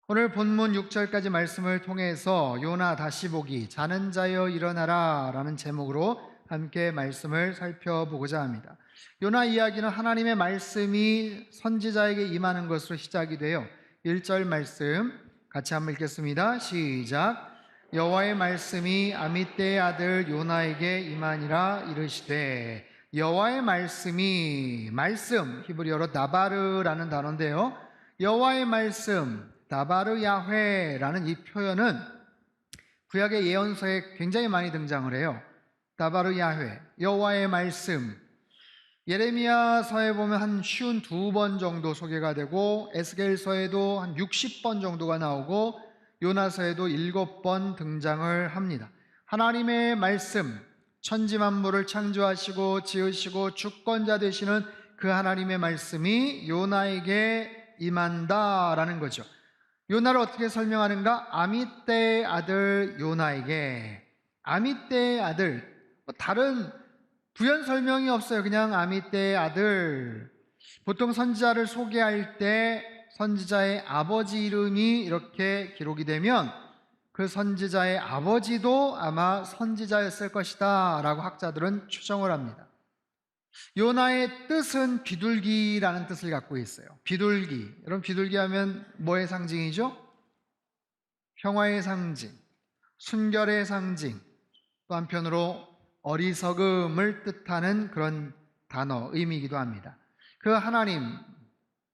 오늘 본문 6절까지 말씀을 통해서 요나 다시 보기, 자는 자여 일어나라 라는 제목으로 함께 말씀을 살펴보고자 합니다. 요나 이야기는 하나님의 말씀이 선지자에게 임하는 것으로 시작이 돼요. 1절 말씀 같이 한번 읽겠습니다. 시작. 여호와의 말씀이 아미떼의 아들 요나에게 임하니라 이르시되. 여호와의 말씀이, 말씀 히브리어로 다바르라는 단어인데요, 여호와의 말씀 다바르 야훼라는 이 표현은 구약의 예언서에 굉장히 많이 등장을 해요. 다바르 야훼, 여호와의 말씀. 예레미야서에 보면 한 52번 정도 소개가 되고, 에스겔서에도 한 60번 정도가 나오고, 요나서에도 7번 등장을 합니다. 하나님의 말씀, 천지만물을 창조하시고 지으시고 주권자 되시는 그 하나님의 말씀이 요나에게 임한다라는 거죠. 요나를 어떻게 설명하는가? 아미떼의 아들 요나에게. 아미떼의 아들, 다른 부연 설명이 없어요. 그냥 아미떼의 아들. 보통 선지자를 소개할 때 선지자의 아버지 이름이 이렇게 기록이 되면 그 선지자의 아버지도 아마 선지자였을 것이다 라고 학자들은 추정을 합니다. 요나의 뜻은 비둘기라는 뜻을 갖고 있어요. 비둘기. 여러분, 비둘기 하면 뭐의 상징이죠? 평화의 상징, 순결의 상징, 또 한편으로 어리석음을 뜻하는 그런 단어, 의미이기도 합니다. 그 하나님,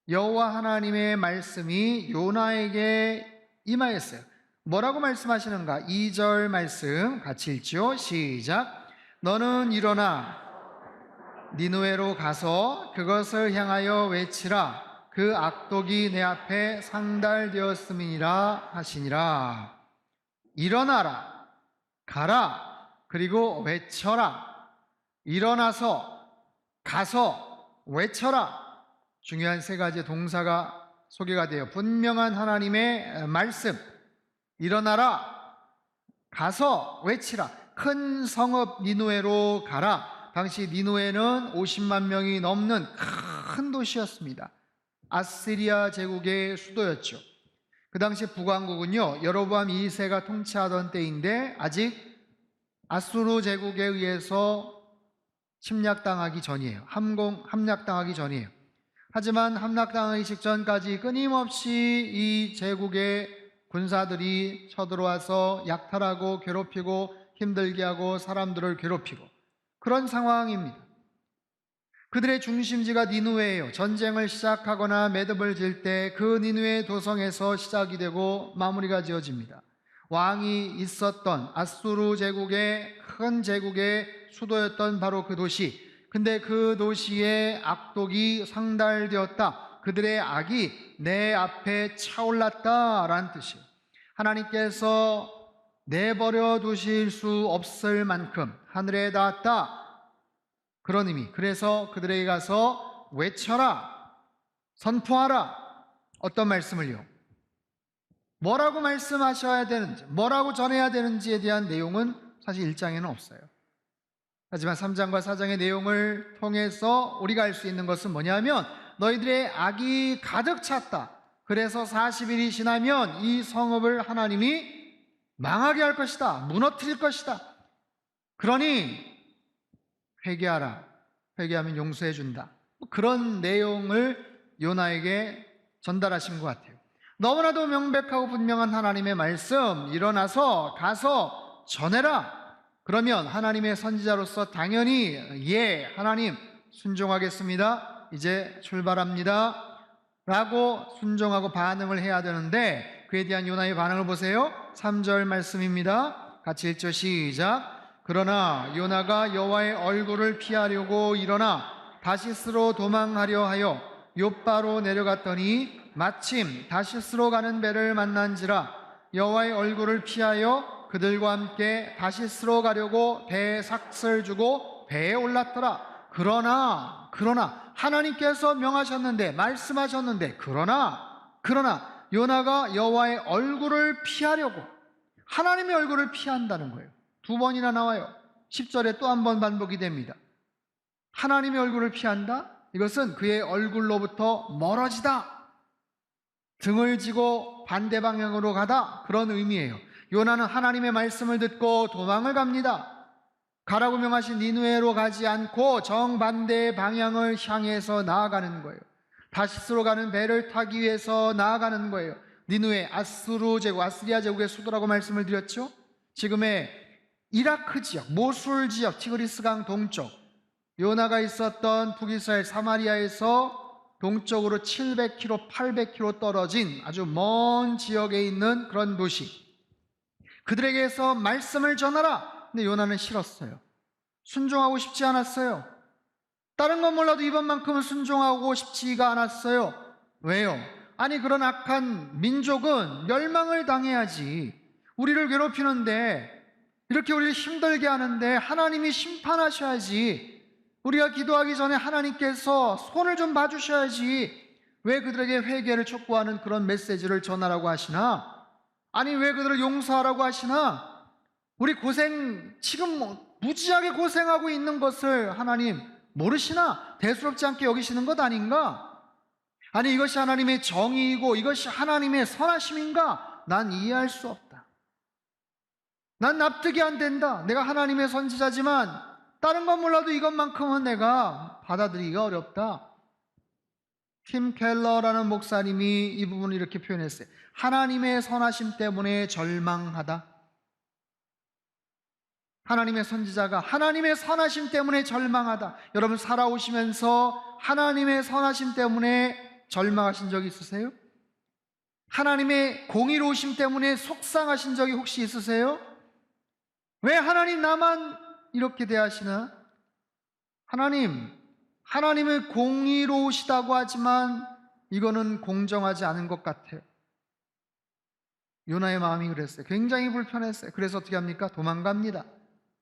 여호와 하나님의 말씀이 요나에게 임하였어요. 뭐라고 말씀하시는가? 2절 말씀 같이 읽죠. 시작. 너는 일어나 니느웨로 가서 그것을 향하여 외치라. 그 악독이 내 앞에 상달되었음이니라 하시니라. 일어나라, 가라, 그리고 외쳐라. 일어나서, 가서, 외쳐라. 중요한 세 가지 동사가 소개가 돼요. 분명한 하나님의 말씀. 일어나라, 가서 외치라. 큰 성읍 니느웨로 가라. 당시 니느웨는 50만 명이 넘는 큰 도시였습니다. 아시리아 제국의 수도였죠. 그 당시 북왕국은요, 여로보암 2세가 통치하던 때인데 아직 아수르 제국에 의해서 침략당하기 전이에요. 함락당하기 전이에요. 하지만 함락당하기 직전까지 끊임없이 이 제국의 군사들이 쳐들어와서 약탈하고 괴롭히고 힘들게 하고 사람들을 괴롭히고 그런 상황입니다. 그들의 중심지가 니느웨예요. 전쟁을 시작하거나 매듭을 질 때 그 니느웨 도성에서 시작이 되고 마무리가 지어집니다. 왕이 있었던 아수르 제국의 큰 제국의 수도였던 바로 그 도시. 근데 그 도시에 악독이 상달되었다. 그들의 악이 내 앞에 차올랐다라는 뜻이에요. 하나님께서 내버려 두실 수 없을 만큼 하늘에 닿았다, 그런 의미. 그래서 그들에게 가서 외쳐라, 선포하라. 어떤 말씀을요? 뭐라고 말씀하셔야 되는지, 뭐라고 전해야 되는지에 대한 내용은 사실 1장에는 없어요. 하지만 3장과 4장의 내용을 통해서 우리가 알 수 있는 것은 뭐냐면, 너희들의 악이 가득 찼다. 그래서 40일이 지나면 이 성읍을 하나님이 망하게 할 것이다. 무너뜨릴 것이다. 그러니 회개하라. 회개하면 용서해 준다. 그런 내용을 요나에게 전달하신 것 같아요. 너무나도 명백하고 분명한 하나님의 말씀, 일어나서 가서 전해라. 그러면 하나님의 선지자로서 당연히 예, 하나님 순종하겠습니다. 이제 출발합니다. 라고 순종하고 반응을 해야 되는데, 그에 대한 요나의 반응을 보세요. 3절 말씀입니다. 같이 읽죠. 시작. 그러나 요나가 여호와의 얼굴을 피하려고 일어나 다시스로 도망하려 하여 욥바로 내려갔더니 마침 다시스로 가는 배를 만난지라. 여호와의 얼굴을 피하여 그들과 함께 다시스로 가려고 배에 삭슬 주고 배에 올랐더라. 그러나 하나님께서 명하셨는데, 말씀하셨는데, 그러나 요나가 여호와의 얼굴을 피하려고, 하나님의 얼굴을 피한다는 거예요. 2번이나 나와요. 10절에 또 한 번 반복이 됩니다. 하나님의 얼굴을 피한다? 이것은 그의 얼굴로부터 멀어지다. 등을 지고 반대 방향으로 가다, 그런 의미예요. 요나는 하나님의 말씀을 듣고 도망을 갑니다. 가라고 명하신 니느웨로 가지 않고 정반대의 방향을 향해서 나아가는 거예요. 다시스로 가는 배를 타기 위해서 나아가는 거예요. 니느웨, 아수르 제국, 아스리아 제국의 수도라고 말씀을 드렸죠. 지금의 이라크 지역, 모술 지역, 티그리스강 동쪽, 요나가 있었던 북이스라엘 사마리아에서 동쪽으로 700km, 800km 떨어진 아주 먼 지역에 있는 그런 도시. 그들에게서 말씀을 전하라. 근데 요나는 싫었어요. 순종하고 싶지 않았어요. 다른 건 몰라도 이번만큼은 순종하고 싶지가 않았어요. 왜요? 아니, 그런 악한 민족은 멸망을 당해야지. 우리를 괴롭히는데, 이렇게 우리를 힘들게 하는데 하나님이 심판하셔야지. 우리가 기도하기 전에 하나님께서 손을 좀 봐주셔야지. 왜 그들에게 회개를 촉구하는 그런 메시지를 전하라고 하시나? 아니, 왜 그들을 용서하라고 하시나? 우리 지금 무지하게 고생하고 있는 것을 하나님 모르시나? 대수롭지 않게 여기시는 것 아닌가? 아니, 이것이 하나님의 정의이고 이것이 하나님의 선하심인가? 난 이해할 수 없다. 난 납득이 안 된다. 내가 하나님의 선지자지만 다른 건 몰라도 이것만큼은 내가 받아들이기가 어렵다. 팀 켈러라는 목사님이 이 부분을 이렇게 표현했어요. 하나님의 선하심 때문에 절망하다. 하나님의 선지자가 하나님의 선하심 때문에 절망하다. 여러분, 살아오시면서 하나님의 선하심 때문에 절망하신 적 있으세요? 하나님의 공의로우심 때문에 속상하신 적이 혹시 있으세요? 왜 하나님 나만 이렇게 대하시나? 하나님은 공의로우시다고 하지만 이거는 공정하지 않은 것 같아요. 요나의 마음이 그랬어요. 굉장히 불편했어요. 그래서 어떻게 합니까? 도망갑니다.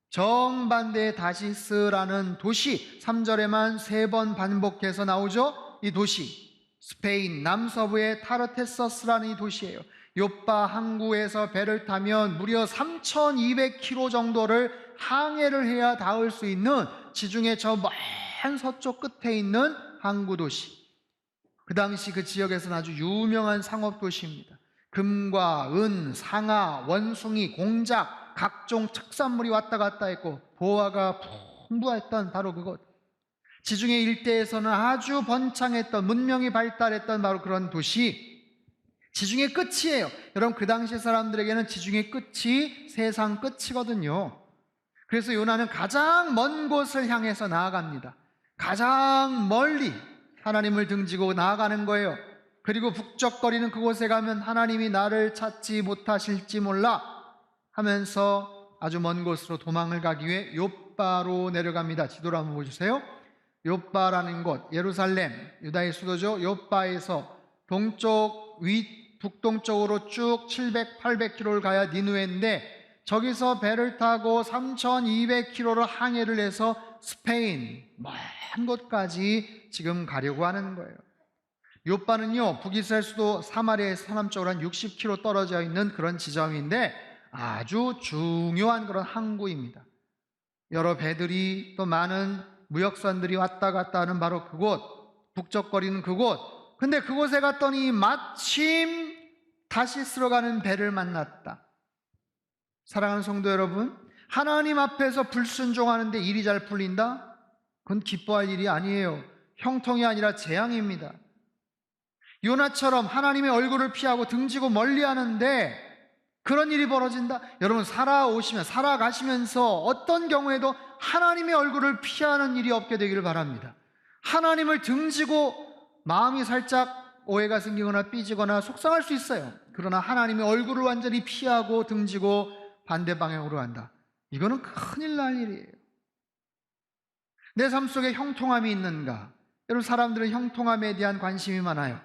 정반대의 다시스라는 도시, 3절에만 3번 반복해서 나오죠. 이 도시, 스페인 남서부의 타르테서스라는 이 도시예요. 요빠 항구에서 배를 타면 무려 3,200km 정도를 항해를 해야 닿을 수 있는 지중해 저 먼 서쪽 끝에 있는 항구 도시. 그 당시 그 지역에서는 아주 유명한 상업 도시입니다. 금과 은, 상아, 원숭이, 공작, 각종 특산물이 왔다 갔다 했고 보화가 풍부했던 바로 그곳. 지중해 일대에서는 아주 번창했던, 문명이 발달했던 바로 그런 도시. 지중해 끝이에요. 여러분, 그 당시 사람들에게는 지중해 끝이 세상 끝이거든요. 그래서 요나는 가장 먼 곳을 향해서 나아갑니다. 가장 멀리 하나님을 등지고 나아가는 거예요. 그리고 북적거리는 그곳에 가면 하나님이 나를 찾지 못하실지 몰라 하면서 아주 먼 곳으로 도망을 가기 위해 요빠로 내려갑니다. 지도를 한번 보여주세요. 요빠라는 곳, 예루살렘, 유다의 수도죠. 요빠에서 북동쪽으로 쭉 700, 800km를 가야 니느웨인데 저기서 배를 타고 3,200km를 항해를 해서 스페인 먼 곳까지 지금 가려고 하는 거예요. 요빠는요, 북이스라엘 수도 사마리아에서 서남쪽으로 한 60km 떨어져 있는 그런 지점인데 아주 중요한 그런 항구입니다. 여러 배들이 또 많은 무역선들이 왔다 갔다 하는 바로 그곳, 북적거리는 그곳. 근데 그곳에 갔더니 마침 다시스로 가는 배를 만났다. 사랑하는 성도 여러분, 하나님 앞에서 불순종하는데 일이 잘 풀린다? 그건 기뻐할 일이 아니에요. 형통이 아니라 재앙입니다. 요나처럼 하나님의 얼굴을 피하고 등지고 멀리 하는데 그런 일이 벌어진다? 여러분, 살아가시면서 어떤 경우에도 하나님의 얼굴을 피하는 일이 없게 되기를 바랍니다. 하나님을 등지고 마음이 살짝 오해가 생기거나 삐지거나 속상할 수 있어요. 그러나 하나님의 얼굴을 완전히 피하고 등지고 반대 방향으로 간다. 이거는 큰일 날 일이에요. 내 삶 속에 형통함이 있는가? 여러분, 사람들은 형통함에 대한 관심이 많아요.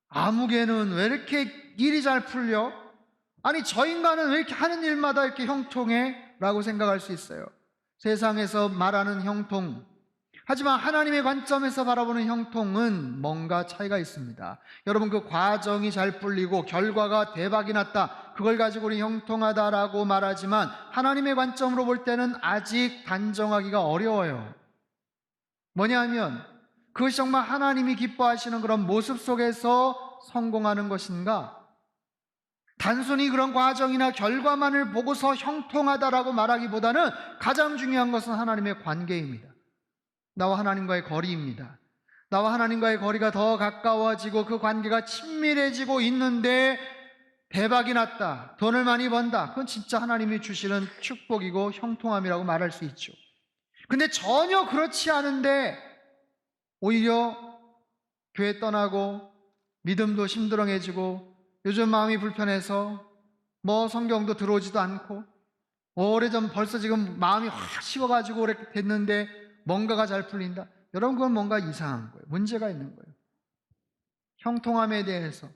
아무개는 왜 이렇게 일이 잘 풀려? 아니, 저 인간은 왜 이렇게 하는 일마다 이렇게 형통해? 라고 생각할 수 있어요. 세상에서 말하는 형통, 하지만 하나님의 관점에서 바라보는 형통은 뭔가 차이가 있습니다. 여러분, 그 과정이 잘 풀리고 결과가 대박이 났다, 그걸 가지고 우리 형통하다라고 말하지만 하나님의 관점으로 볼 때는 아직 단정하기가 어려워요. 뭐냐 하면 그것이 정말 하나님이 기뻐하시는 그런 모습 속에서 성공하는 것인가? 단순히 그런 과정이나 결과만을 보고서 형통하다라고 말하기보다는 가장 중요한 것은 하나님의 관계입니다. 나와 하나님과의 거리입니다. 나와 하나님과의 거리가 더 가까워지고 그 관계가 친밀해지고 있는데 대박이 났다, 돈을 많이 번다, 그건 진짜 하나님이 주시는 축복이고 형통함이라고 말할 수 있죠. 근데 전혀 그렇지 않은데 오히려 교회 떠나고 믿음도 심드렁해지고 요즘 마음이 불편해서 성경도 들어오지도 않고 오래전 벌써 지금 마음이 확 식어가지고 오래 됐는데 뭔가가 잘 풀린다. 여러분, 그건 뭔가 이상한 거예요. 문제가 있는 거예요. 형통함에 대해서,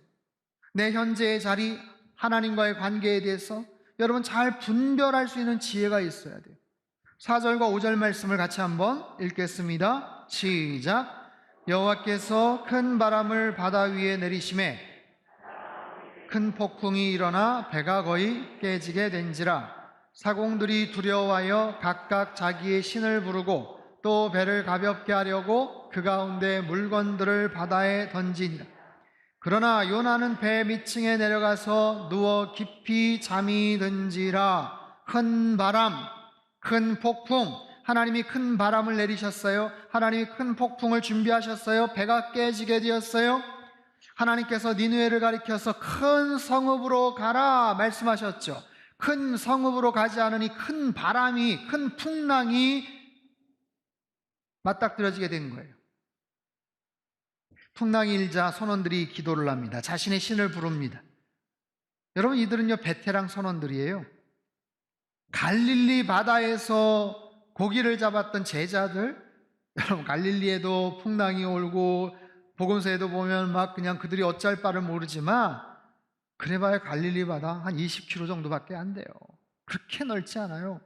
내 현재의 자리, 하나님과의 관계에 대해서 여러분 잘 분별할 수 있는 지혜가 있어야 돼요. 4절과 5절 말씀을 같이 한번 읽겠습니다. 시작. 여호와께서 큰 바람을 바다 위에 내리심에 큰 폭풍이 일어나 배가 거의 깨지게 된지라. 사공들이 두려워하여 각각 자기의 신을 부르고 또 배를 가볍게 하려고 그 가운데 물건들을 바다에 던지니라. 그러나 요나는 배 밑층에 내려가서 누워 깊이 잠이 든지라. 큰 바람, 큰 폭풍, 하나님이 큰 바람을 내리셨어요. 하나님이 큰 폭풍을 준비하셨어요. 배가 깨지게 되었어요. 하나님께서 니느웨를 가리켜서 큰 성읍으로 가라 말씀하셨죠. 큰 성읍으로 가지 않으니 큰 바람이, 큰 풍랑이 맞닥뜨려지게 된 거예요. 풍랑이 일자 선원들이 기도를 합니다. 자신의 신을 부릅니다. 여러분, 이들은요 베테랑 선원들이에요. 갈릴리 바다에서 고기를 잡았던 제자들, 여러분 갈릴리에도 풍랑이 올고 복음서에도 보면 막 그냥 그들이 어찌할 바를 모르지만 그래봐야 갈릴리 바다 한 20km 정도밖에 안 돼요. 그렇게 넓지 않아요.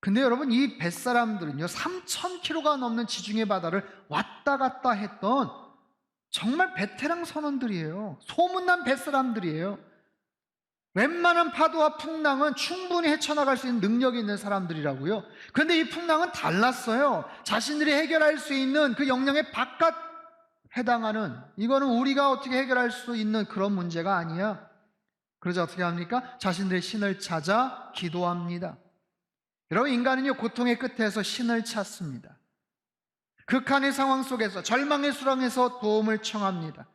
근데 여러분, 이 뱃사람들은요 3,000km가 넘는 지중해 바다를 왔다 갔다 했던 정말 베테랑 선원들이에요. 소문난 뱃사람들이에요. 웬만한 파도와 풍랑은 충분히 헤쳐나갈 수 있는 능력이 있는 사람들이라고요. 그런데 이 풍랑은 달랐어요. 자신들이 해결할 수 있는 그 역량의 바깥 해당하는, 이거는 우리가 어떻게 해결할 수 있는 그런 문제가 아니야. 그러자 어떻게 합니까? 자신들의 신을 찾아 기도합니다. 여러분, 인간은요 고통의 끝에서 신을 찾습니다. 극한의 상황 속에서, 절망의 수렁에서 도움을 청합니다.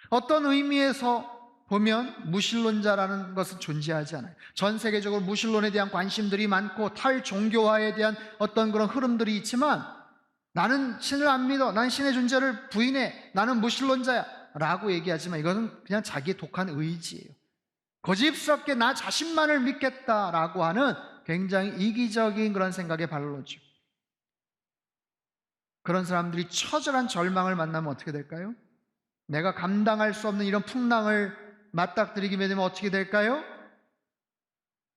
어떤 의미에서 보면 무신론자라는 것은 존재하지 않아요. 전 세계적으로 무신론에 대한 관심들이 많고 탈종교화에 대한 어떤 그런 흐름들이 있지만, 나는 신을 안 믿어, 난 신의 존재를 부인해, 나는 무신론자야 라고 얘기하지만 이것은 그냥 자기의 독한 의지예요. 고집스럽게 나 자신만을 믿겠다라고 하는 굉장히 이기적인 그런 생각의 발로죠. 그런 사람들이 처절한 절망을 만나면 어떻게 될까요? 내가 감당할 수 없는 이런 풍랑을 맞닥뜨리게 되면 어떻게 될까요?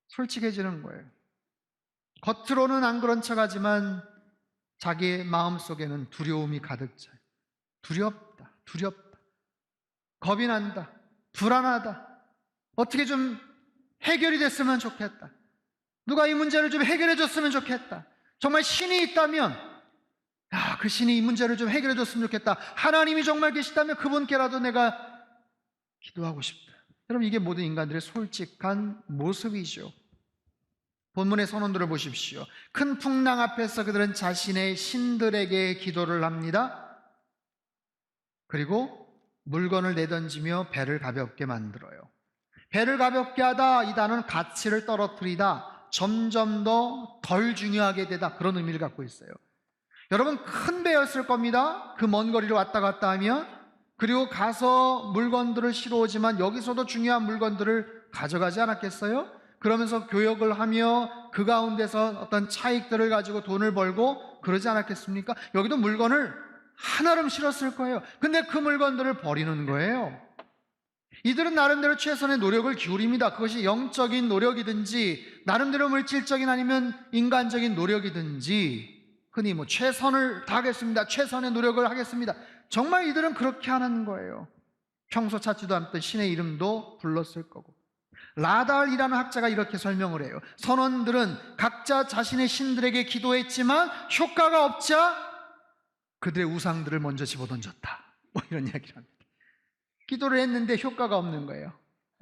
솔직해지는 거예요. 겉으로는 안 그런 척하지만 자기의 마음속에는 두려움이 가득 차요. 두렵다, 두렵다, 겁이 난다, 불안하다, 어떻게 좀 해결이 됐으면 좋겠다, 누가 이 문제를 좀 해결해 줬으면 좋겠다, 정말 신이 있다면 그 신이 이 문제를 좀 해결해 줬으면 좋겠다, 하나님이 정말 계시다면 그분께라도 내가 기도하고 싶다. 여러분, 이게 모든 인간들의 솔직한 모습이죠. 본문의 선원들을 보십시오. 큰 풍랑 앞에서 그들은 자신의 신들에게 기도를 합니다. 그리고 물건을 내던지며 배를 가볍게 만들어요. 배를 가볍게 하다, 이 단어는 가치를 떨어뜨리다, 점점 더 덜 중요하게 되다, 그런 의미를 갖고 있어요. 여러분, 큰 배였을 겁니다. 그 먼 거리를 왔다 갔다 하면. 그리고 가서 물건들을 실어오지만 여기서도 중요한 물건들을 가져가지 않았겠어요? 그러면서 교역을 하며 그 가운데서 어떤 차익들을 가지고 돈을 벌고 그러지 않았겠습니까? 여기도 물건을 한아름 실었을 거예요. 근데 그 물건들을 버리는 거예요. 이들은 나름대로 최선의 노력을 기울입니다. 그것이 영적인 노력이든지 나름대로 물질적인 아니면 인간적인 노력이든지, 흔히 최선을 다하겠습니다, 최선의 노력을 하겠습니다, 정말 이들은 그렇게 하는 거예요. 평소 찾지도 않던 신의 이름도 불렀을 거고. 라달이라는 학자가 이렇게 설명을 해요. 선원들은 각자 자신의 신들에게 기도했지만 효과가 없자 그들의 우상들을 먼저 집어던졌다, 이런 이야기를 합니다. 기도를 했는데 효과가 없는 거예요.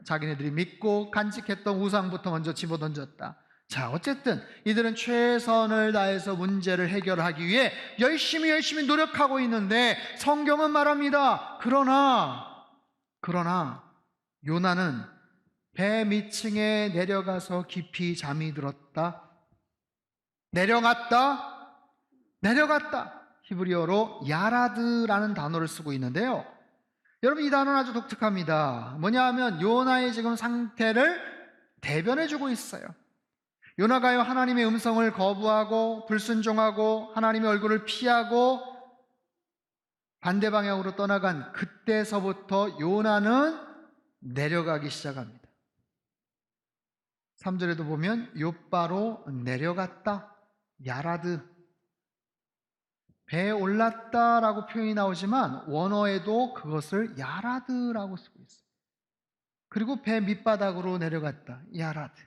자기네들이 믿고 간직했던 우상부터 먼저 집어던졌다. 자, 어쨌든 이들은 최선을 다해서 문제를 해결하기 위해 열심히 노력하고 있는데 성경은 말합니다. 그러나 요나는 배 밑층에 내려가서 깊이 잠이 들었다. 내려갔다. 히브리어로 야라드라는 단어를 쓰고 있는데요. 여러분, 이 단어는 아주 독특합니다. 뭐냐 하면 요나의 지금 상태를 대변해주고 있어요. 요나가요, 하나님의 음성을 거부하고 불순종하고 하나님의 얼굴을 피하고 반대 방향으로 떠나간 그때서부터 요나는 내려가기 시작합니다. 3절에도 보면 욥바로 내려갔다. 야라드. 배에 올랐다라고 표현이 나오지만 원어에도 그것을 야라드라고 쓰고 있어요. 그리고 배 밑바닥으로 내려갔다. 야라드.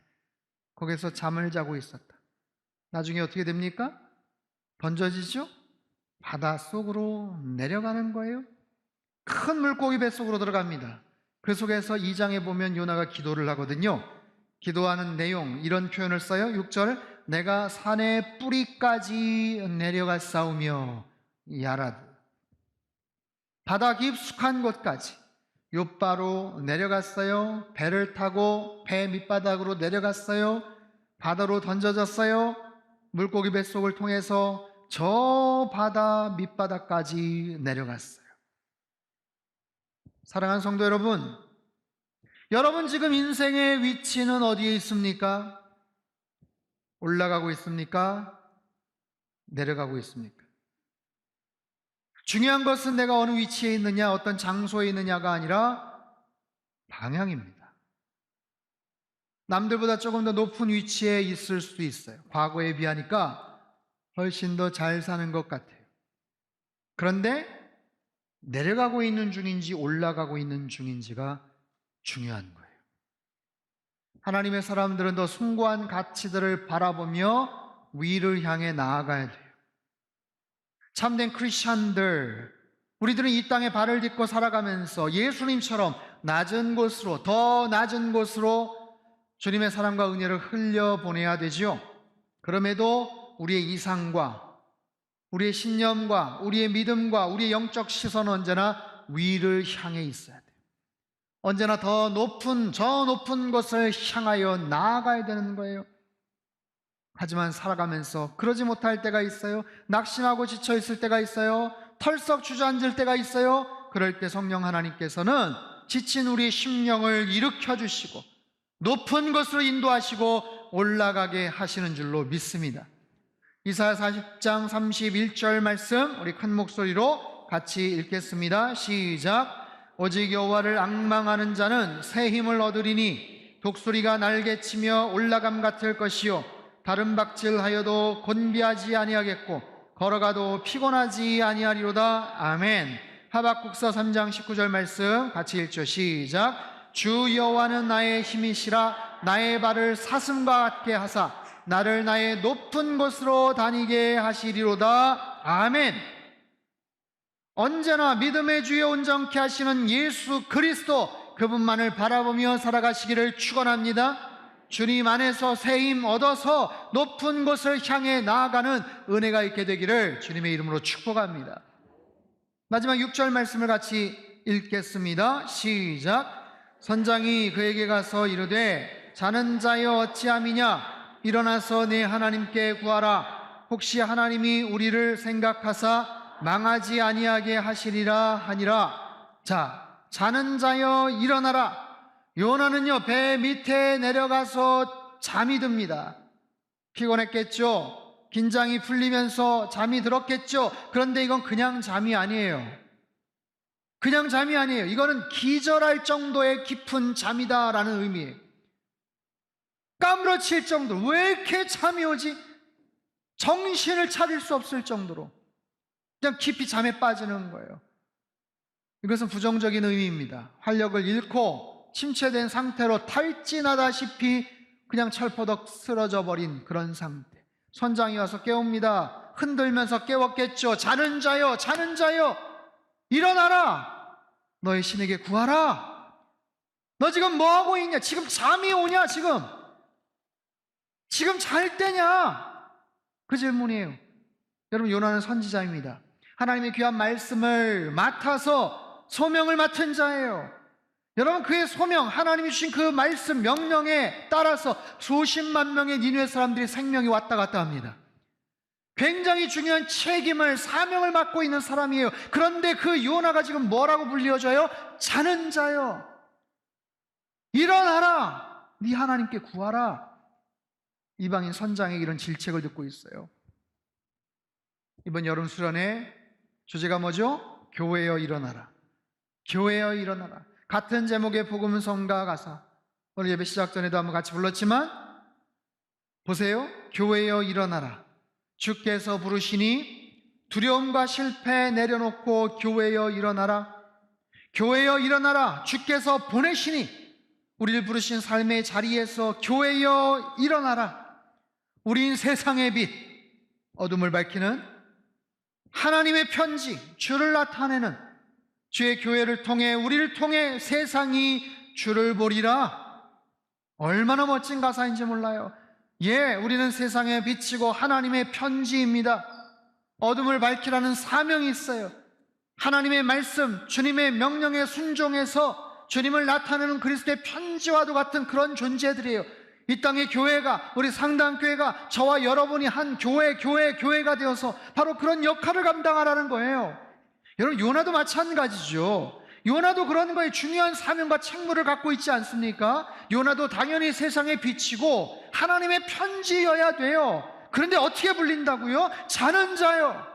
거기서 잠을 자고 있었다. 나중에 어떻게 됩니까? 던져지죠? 바닷속으로 내려가는 거예요. 큰 물고기 뱃속으로 들어갑니다. 그 속에서 2장에 보면 요나가 기도를 하거든요. 기도하는 내용, 이런 표현을 써요. 6절, 내가 산의 뿌리까지 내려갔사오며. 야라드. 바다 깊숙한 곳까지 욥바로 내려갔어요. 배를 타고 배 밑바닥으로 내려갔어요. 바다로 던져졌어요. 물고기 뱃속을 통해서 저 바다 밑바닥까지 내려갔어요. 사랑하는 성도 여러분, 여러분 지금 인생의 위치는 어디에 있습니까? 올라가고 있습니까? 내려가고 있습니까? 중요한 것은 내가 어느 위치에 있느냐, 어떤 장소에 있느냐가 아니라 방향입니다. 남들보다 조금 더 높은 위치에 있을 수도 있어요. 과거에 비하니까 훨씬 더 잘 사는 것 같아요. 그런데 내려가고 있는 중인지 올라가고 있는 중인지가 중요한 거예요. 하나님의 사람들은 더 숭고한 가치들을 바라보며 위를 향해 나아가야 돼요. 참된 크리스찬들, 우리들은 이 땅에 발을 딛고 살아가면서 예수님처럼 낮은 곳으로, 더 낮은 곳으로 주님의 사랑과 은혜를 흘려보내야 되지요. 그럼에도 우리의 이상과 우리의 신념과 우리의 믿음과 우리의 영적 시선은 언제나 위를 향해 있어야 돼요. 언제나 더 높은, 저 높은 곳을 향하여 나아가야 되는 거예요. 하지만 살아가면서 그러지 못할 때가 있어요. 낙심하고 지쳐있을 때가 있어요. 털썩 주저앉을 때가 있어요. 그럴 때 성령 하나님께서는 지친 우리의 심령을 일으켜 주시고 높은 곳으로 인도하시고 올라가게 하시는 줄로 믿습니다. 이사야 40장 31절 말씀 우리 큰 목소리로 같이 읽겠습니다. 시작. 오직 여호와를 앙망하는 자는 새 힘을 얻으리니 독수리가 날개치며 올라감 같을 것이요 다른 박질하여도 곤비하지 아니하겠고 걸어가도 피곤하지 아니하리로다. 아멘. 하박국서 3장 19절 말씀 같이 읽죠. 시작. 주 여호와는 나의 힘이시라. 나의 발을 사슴과 같게 하사 나를 나의 높은 곳으로 다니게 하시리로다. 아멘. 언제나 믿음의 주에 온전케 하시는 예수 그리스도, 그분만을 바라보며 살아가시기를 축원합니다. 주님 안에서 새 힘 얻어서 높은 곳을 향해 나아가는 은혜가 있게 되기를 주님의 이름으로 축복합니다. 마지막 6절 말씀을 같이 읽겠습니다. 시작. 선장이 그에게 가서 이르되 자는 자여 어찌함이냐. 일어나서 내 하나님께 구하라. 혹시 하나님이 우리를 생각하사 망하지 아니하게 하시리라 하니라. 자, 자는 자여 일어나라. 요나는요, 배 밑에 내려가서 잠이 듭니다. 피곤했겠죠. 긴장이 풀리면서 잠이 들었겠죠. 그런데 이건 그냥 잠이 아니에요. 그냥 잠이 아니에요. 이거는 기절할 정도의 깊은 잠이다라는 의미예요. 까무러칠 정도로, 왜 이렇게 잠이 오지? 정신을 차릴 수 없을 정도로 그냥 깊이 잠에 빠지는 거예요. 이것은 부정적인 의미입니다. 활력을 잃고 침체된 상태로 탈진하다시피 그냥 철퍼덕 쓰러져 버린 그런 상태. 선장이 와서 깨웁니다. 흔들면서 깨웠겠죠. 자는 자여, 자는 자여, 일어나라. 너의 신에게 구하라. 너 지금 뭐 하고 있냐? 지금 잠이 오냐? 지금 잘 때냐? 그 질문이에요. 여러분, 요나는 선지자입니다. 하나님의 귀한 말씀을 맡아서 소명을 맡은 자예요. 여러분, 그의 소명, 하나님이 주신 그 말씀 명령에 따라서 수십만 명의 니느웨 사람들이 생명이 왔다 갔다 합니다. 굉장히 중요한 책임을, 사명을 맡고 있는 사람이에요. 그런데 그 요나가 지금 뭐라고 불리워져요? 자는 자요. 일어나라, 네 하나님께 구하라. 이방인 선장에게 이런 질책을 듣고 있어요. 이번 여름 수련회 주제가 뭐죠? 교회여 일어나라. 교회여 일어나라. 같은 제목의 복음성가 가사, 오늘 예배 시작 전에도 한번 같이 불렀지만 보세요. 교회여 일어나라. 주께서 부르시니 두려움과 실패 내려놓고 교회여 일어나라. 교회여 일어나라. 주께서 보내시니 우리를 부르신 삶의 자리에서 교회여 일어나라. 우린 세상의 빛, 어둠을 밝히는 하나님의 편지, 주를 나타내는 주의 교회를 통해, 우리를 통해 세상이 주를 보리라. 얼마나 멋진 가사인지 몰라요. 예, 우리는 세상에 비치고 하나님의 편지입니다. 어둠을 밝히라는 사명이 있어요. 하나님의 말씀, 주님의 명령에 순종해서 주님을 나타내는 그리스도의 편지와도 같은 그런 존재들이에요. 이 땅의 교회가, 우리 상당교회가 저와 여러분이 한 교회가 되어서 바로 그런 역할을 감당하라는 거예요. 여러분, 요나도 마찬가지죠. 요나도 그런 거에 중요한 사명과 책무를 갖고 있지 않습니까? 요나도 당연히 세상에 비치고 하나님의 편지여야 돼요. 그런데 어떻게 불린다고요? 자는 자요.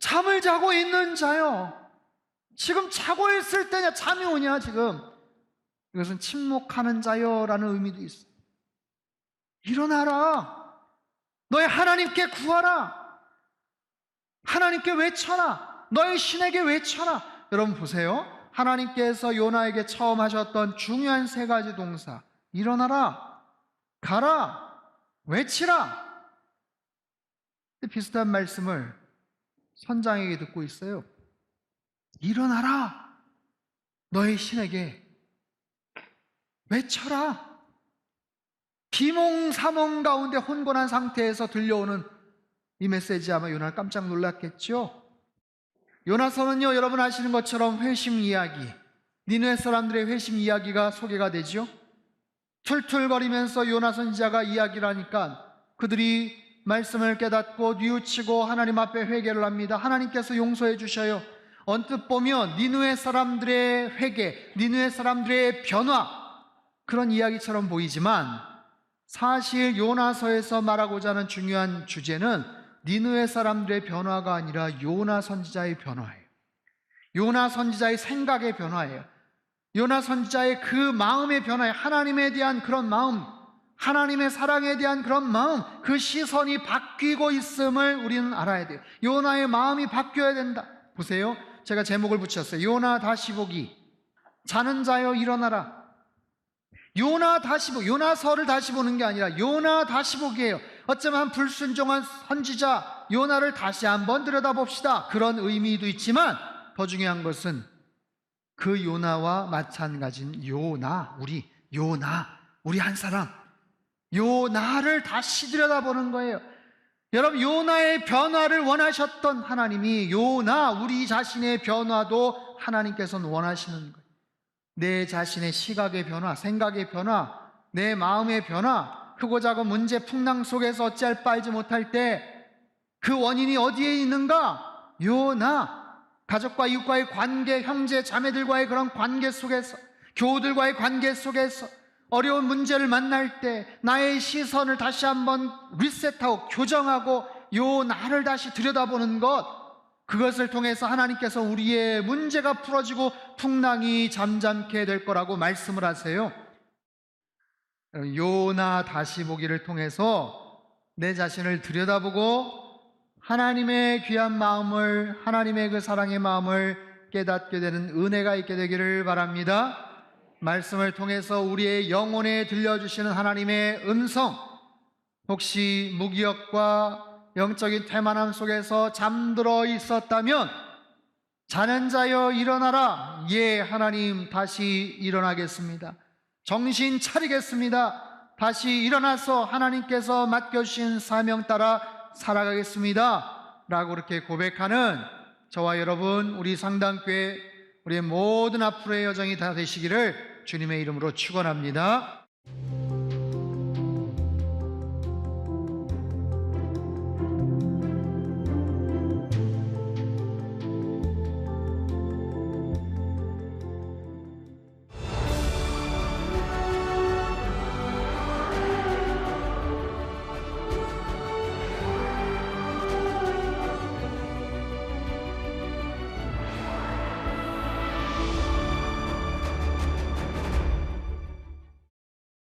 잠을 자고 있는 자요. 지금 자고 있을 때냐, 잠이 오냐 지금. 이것은 침묵하는 자요라는 의미도 있어요. 일어나라. 너의 하나님께 구하라. 하나님께 외쳐라. 너의 신에게 외쳐라. 여러분 보세요. 하나님께서 요나에게 처음 하셨던 중요한 세 가지 동사, 일어나라, 가라, 외치라. 비슷한 말씀을 선장에게 듣고 있어요. 일어나라. 너의 신에게 외쳐라. 비몽사몽 가운데 혼곤한 상태에서 들려오는 이 메시지 아마 요나는 깜짝 놀랐겠죠. 요나서는요, 여러분 아시는 것처럼 회심 이야기, 니느웨 사람들의 회심 이야기가 소개가 되죠. 툴툴거리면서 요나 선지자가 이야기를 하니까 그들이 말씀을 깨닫고 뉘우치고 하나님 앞에 회개를 합니다. 하나님께서 용서해 주셔요. 언뜻 보면 니느웨 사람들의 회개, 니느웨 사람들의 변화, 그런 이야기처럼 보이지만 사실 요나서에서 말하고자 하는 중요한 주제는 니느웨 사람들의 변화가 아니라 요나 선지자의 변화예요. 요나 선지자의 생각의 변화예요. 요나 선지자의 그 마음의 변화예요. 하나님에 대한 그런 마음, 하나님의 사랑에 대한 그런 마음, 그 시선이 바뀌고 있음을 우리는 알아야 돼요. 요나의 마음이 바뀌어야 된다. 보세요. 제가 제목을 붙였어요. 요나 다시 보기. 자는 자여 일어나라. 요나 다시 보기, 요나서를 다시 보는 게 아니라 요나 다시 보기예요. 어쩌면 불순종한 선지자 요나를 다시 한번 들여다봅시다, 그런 의미도 있지만 더 중요한 것은 그 요나와 마찬가지인 요나, 우리 한 사람, 요나를 다시 들여다보는 거예요. 여러분, 요나의 변화를 원하셨던 하나님이 요나, 우리 자신의 변화도 하나님께서는 원하시는 거예요. 내 자신의 시각의 변화, 생각의 변화, 내 마음의 변화, 크고 작은 문제 풍랑 속에서 어찌할 바 알지 못할 때 그 원인이 어디에 있는가? 요나, 가족과 이웃과의 관계, 형제 자매들과의 그런 관계 속에서, 교우들과의 관계 속에서 어려운 문제를 만날 때 나의 시선을 다시 한번 리셋하고 교정하고 요나를 다시 들여다보는 것, 그것을 통해서 하나님께서 우리의 문제가 풀어지고 풍랑이 잠잠케 될 거라고 말씀을 하세요. 요나 다시 보기를 통해서 내 자신을 들여다보고 하나님의 귀한 마음을, 하나님의 그 사랑의 마음을 깨닫게 되는 은혜가 있게 되기를 바랍니다. 말씀을 통해서 우리의 영혼에 들려주시는 하나님의 음성, 혹시 무기력과 영적인 태만함 속에서 잠들어 있었다면 자는 자여 일어나라, 예, 하나님 다시 일어나겠습니다. 정신 차리겠습니다. 다시 일어나서 하나님께서 맡겨주신 사명 따라 살아가겠습니다. 라고 그렇게 고백하는 저와 여러분, 우리 상당교회, 우리의 모든 앞으로의 여정이 다 되시기를 주님의 이름으로 축원합니다.